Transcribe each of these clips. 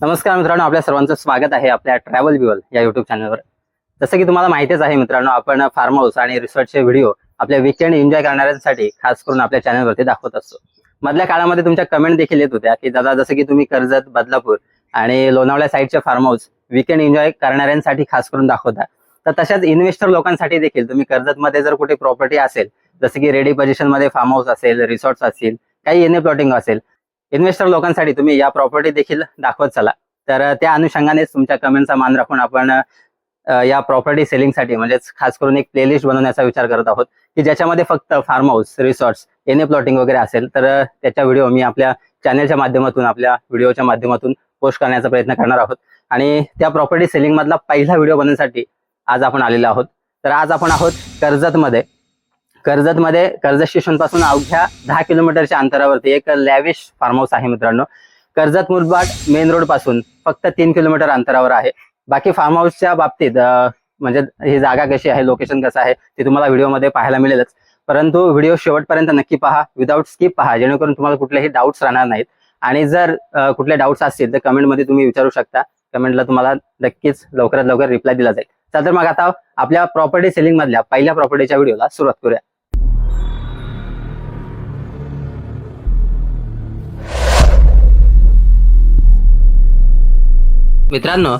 नमस्कार मित्रांनो, आपल्या सर्वांचं स्वागत आहे आपल्या ट्रॅव्हल व्ह्यूअल या युट्यूब चॅनलवर। जसं की तुम्हाला माहितीच आहे मित्रांनो, आपण फार्म हाऊस आणि रिसॉर्टचे व्हिडिओ आपल्या वीकेंड एन्जॉय करणाऱ्यांसाठी खास करून आपल्या चॅनलवरती दाखवत असतो। मधल्या काळामध्ये तुमच्या कमेंट देखील येत होत्या की दादा, जसं की तुम्ही कर्जत, बदलापूर आणि लोणावळा साईडचे फार्म हाऊस वीकेंड एन्जॉय करणाऱ्यांसाठी खास करून दाखवता, तर तशाच इन्व्हेस्टर लोकांसाठी देखील तुम्ही कर्जतमध्ये जर कुठे प्रॉपर्टी असेल, जसं की रेडी पोझिशन मध्ये फार्म हाऊस असेल, रिसॉर्ट्स असतील, काही एनए प्लॉटिंग असेल, इन्व्हेस्टर लोकांसाठी तुम्ही या प्रॉपर्टी देखील दाखवत चला। तर त्या अनुषंगानेच तुमच्या कमेंटचा मान राखून आपण या प्रॉपर्टी सेलिंगसाठी म्हणजेच खास करून एक प्लेलिस्ट बनवण्याचा विचार करत आहोत की ज्याच्यामध्ये फक्त farm house, resorts, NA plotting वगैरे असेल, तर त्याच्या व्हिडिओ मी आपल्या चॅनलच्या माध्यमातून, आपल्या व्हिडिओच्या माध्यमातून पोस्ट करण्याचा प्रयत्न करणार आहोत। आणि त्या प्रॉपर्टी सेलिंग मधला पहिला व्हिडिओ बनवण्यासाठी आज आपण आलेलो आहोत। तर आज आपण आहोत कर्जतमध्ये कर्जत स्टेशन पासून अवघ्या 10 किलोमीटरच्या अंतरावरती एक लॅविश फार्म हाऊस आहे मित्रांनो। कर्जत मुरबाड मेन रोड पासून फक्त 3 किलोमीटर अंतरावर आहे। बाकी फार्म हाऊसच्या बाबतीत म्हणजे ही जागा कशी आहे, लोकेशन कसं आहे, ते तुम्हाला व्हिडिओमध्ये पाहायला मिळेलच, परंतु व्हिडिओ शेवटपर्यंत नक्की पहा, विदाऊट स्किप पहा, जेणेकरून तुम्हाला कुठलेही डाऊट्स राहणार नाहीत। आणि जर कुठले डाऊट्स असतील तर कमेंटमध्ये तुम्ही विचारू शकता, कमेंटला तुम्हाला नक्कीच लवकरात लवकर रिप्लाय दिला जाईल। तर मग आता आपल्या प्रॉपर्टी सेलिंग मधल्या पहिल्या प्रॉपर्टीच्या व्हिडिओला सुरुवात करूया। मित्रांनो,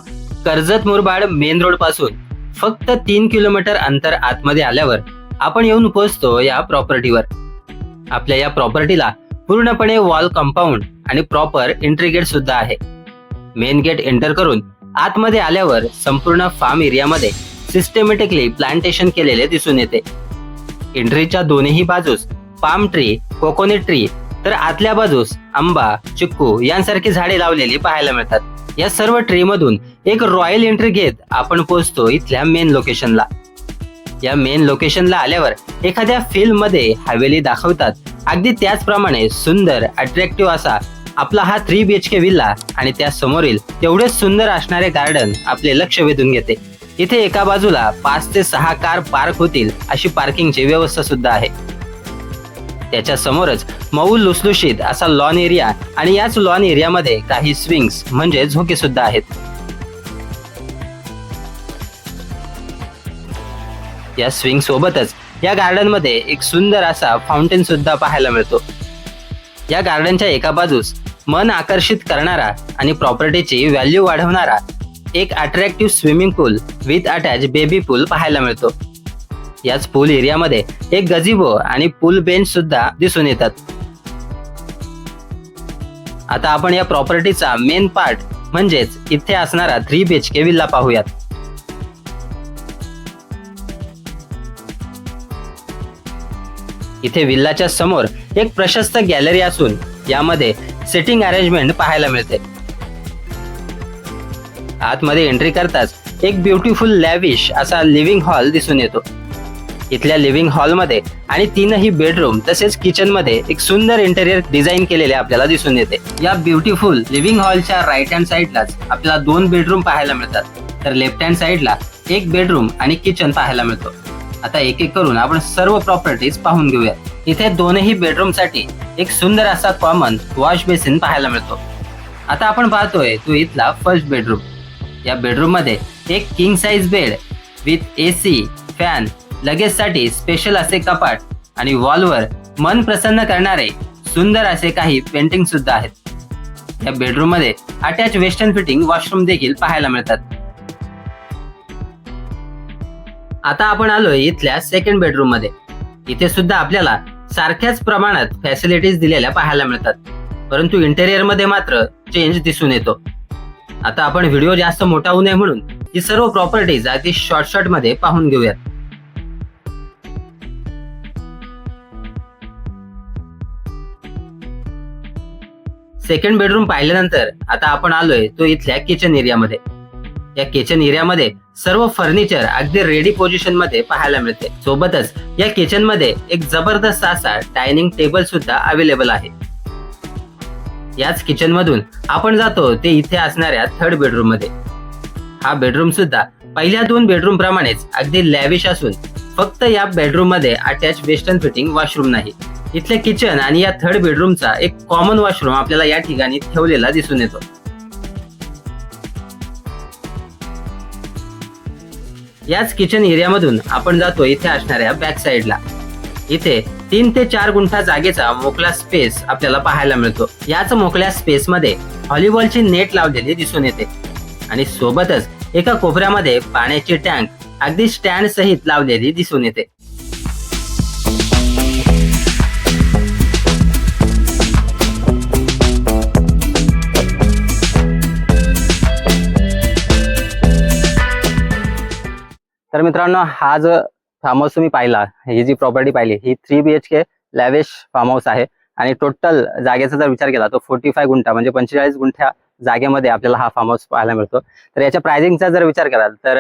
कर्जत मुरबाड मेन रोड पासून फक्त 3 किलोमीटर अंतर आतमध्ये आल्यावर आपण येऊन पोहोचतो या प्रॉपर्टीवर। आपल्या या प्रॉपर्टीला पूर्णपणे वॉल कंपाऊंड आणि प्रॉपर एंट्री गेट सुद्धा आहे। मेन गेट एंटर करून आतमध्ये आल्यावर संपूर्ण फार्म एरियामध्ये सिस्टमॅटिकली प्लांटेशन केलेले दिसून येते। एंट्रीच्या दोन्ही बाजूस पाम ट्री, कोकोनट ट्री, तर आतल्या बाजूस आंबा, चिक्कू यांसारखी झाडे लावलेली पाहायला मिळतात। या सर्व ट्री मधून एक रॉयल एंट्री घेत आपण पोहोचतो इथल्या मेन लोकेशनला। या मेन लोकेशनला आल्यावर एखाद्या फिल्म मध्ये हवेली दाखवतात, अगदी त्याचप्रमाणे सुंदर अट्रॅक्टिव्ह असा आपला हा 3 BHK विल्ला आणि त्या समोरील तेवढेच सुंदर असणारे गार्डन आपले लक्ष वेधून घेते। इथे एका बाजूला 5 ते 6 कार पार्क होतील अशी पार्किंगची व्यवस्था सुद्धा आहे। त्याच्या समोरच मऊ लुसलुशीत असा लॉन एरिया आणि याच लॉन एरियामध्ये काही स्विंग्स म्हणजे झोके सुद्धा आहेत। या स्विंग सोबतच या गार्डन मध्ये एक सुंदर असा फाउंटेन सुद्धा पाहायला मिळतो। या गार्डनच्या एका बाजूस मन आकर्षित करणारा आणि प्रॉपर्टीची व्हॅल्यू वाढवणारा एक attractive swimming pool with attach baby pool पाहायला मिळतो। याच पूल एरियामध्ये एक गजिबो आणि पूल बेंच सुद्धा दिसून येतात। आता आपण या प्रॉपर्टीचा मेन पार्ट म्हणजेच इथे असणारा 3 BHK विल्ला पाहूयात। इथे विल्लाच्या समोर एक प्रशस्त गॅलरी असून यामध्ये सिटिंग अरेंजमेंट पाहायला मिळते। आतमध्ये एंट्री करताच एक ब्युटिफुल लॅविश असा लिव्हिंग हॉल दिसून येतो। इथल्या लिव्हिंग हॉल मध्ये आणि 3ही बेडरूम तसेच किचन मध्ये एक सुंदर इंटेरियर डिझाईन केलेले आपल्याला दिसून येते। या ब्युटिफुल लिव्हिंग हॉलच्या राईट हँड साईडलाच आपल्याला 2 बेडरूम पाहायला मिळतात, तर लेफ्ट हँड साईडला एक बेडरूम आणि किचन पाहायला मिळतो। आता एक एक करून आपण सर्व प्रॉपर्टीज पाहून घेऊया। इथे 2ही बेडरूम साठी एक सुंदर असा कॉमन वॉश बेसिन पाहायला मिळतो। आता आपण पाहतोय तो इथला फर्स्ट बेडरूम। या बेडरूम मध्ये एक king size bed with AC, fan, luggage साठी स्पेशल असे कपाट आणि वॉलवर मन प्रसन्न करणारे सुंदर असे काही पेंटिंग सुद्धा आहेत। या बेडरूम मध्ये अटॅच वेस्टर्न फिटिंग वॉशरूम देखील पाहायला मिळतात। आता आपण आलोय इथल्या सेकंड बेडरूम मध्ये। इथे सुद्धा आपल्याला सारख्याच प्रमाणात फॅसिलिटीज दिलेल्या पाहायला मिळतात, परंतु इंटेरियर मध्ये मात्र चेंज दिसून येतो। आता आपण व्हिडिओ जास्त मोठा होऊ नये म्हणून ही सर्व प्रॉपर्टीज अगदी शॉर्ट मध्ये पाहून घेऊयात। सेकंड बेडरूम पाहिल्यानंतर आता आपण आलोय तो इथल्या किचन एरियामध्ये। या किचन एरियामध्ये सर्व फर्निचर अगदी रेडी पोझिशन मध्ये पाहायला मिळते। सोबतच या किचन मध्ये एक जबरदस्त असा डायनिंग टेबल सुद्धा अवेलेबल आहे। याच किचन मधून आपण जातो ते इथे असणाऱ्या थर्ड बेडरूम मध्ये। हा बेडरूम सुद्धा पहिल्या 2 बेडरूम प्रमाणेच अगदी लॅविश असून फक्त या बेडरूम मध्ये अटॅच वेस्टर्न फिटिंग वॉशरूम नाही। इथले किचन आणि या थर्ड बेडरूमचा एक कॉमन वॉशरूम आपल्याला या ठिकाणी ठेवलेला दिसून येतो। याच किचन एरियामधून आपण जातो इथे असणाऱ्या बॅक साईडला. इथे 3 ते 4 गुंठा जागेचा मोकळा स्पेस आपल्याला पाहायला मिळतो. याच मोकळ्या स्पेस मध्ये व्हॉलीबॉलची नेट लावलेली दिसून येते आणि सोबतच एका कोपऱ्यामध्ये पाण्याची टँक अगदी स्टँड सहित लावलेली दिसून येते. तर मित्रांनो, हा जो फार्म हाऊस तुम्ही पाहिला, ही जी प्रॉपर्टी पाहिली, ही 3 BHK लॅविश फार्म हाऊस आहे आणि टोटल जागेचा जर विचार केला तर 45 गुंठा म्हणजे 45 गुंठ्या जागेमध्ये आपल्याला हा फार्म हाऊस पाहायला मिळतो. तर याच्या प्राइसिंगचा जर विचार कराल तर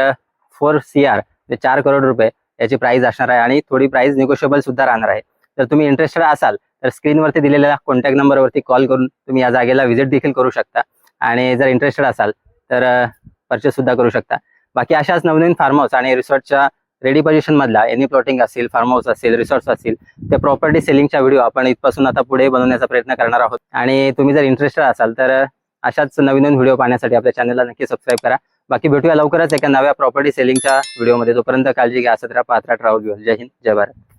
4 CR म्हणजे 4 करोड रुपये याची प्राइस असणार आहे आणि थोडी प्राइस निगोशिएबल सुद्धा राहणार आहे. तर तुम्ही इंटरेस्टेड असाल तर स्क्रीनवरती दिलेल्या कॉन्टॅक्ट नंबरवरती कॉल करून तुम्ही या जागेला व्हिजिट देखील करू शकता आणि जर इंटरेस्टेड असाल तर परचेस सुद्धा करू शकता. बाकी अशाच नवनवीन फार्म हाऊस आणि रिसॉर्टच्या रेडी पोझिशन मधला एनी प्लॉटिंग असेल, फार्म हाऊस असेल, रिसॉर्ट्स असतील, ते प्रॉपर्टी सेलिंगच्या व्हिडिओ आपण इथपासून आता पुढे बनवण्याचा प्रयत्न करणार आहोत. आणि तुम्ही जर इंटरेस्टेड असाल तर अशाच नवीन व्हिडिओ पाहण्यासाठी आपल्या चॅनलला नक्की सबस्क्राईब करा. बाकी भेटूया लवकरच एका नव्या प्रॉपर्टी सेलिंगच्या व्हिडिओमध्ये. तोपर्यंत काळजी घ्या. असं पाहत राहा ट्रॅव्हल व्ह्यूअल. जय हिंद, जय भारत.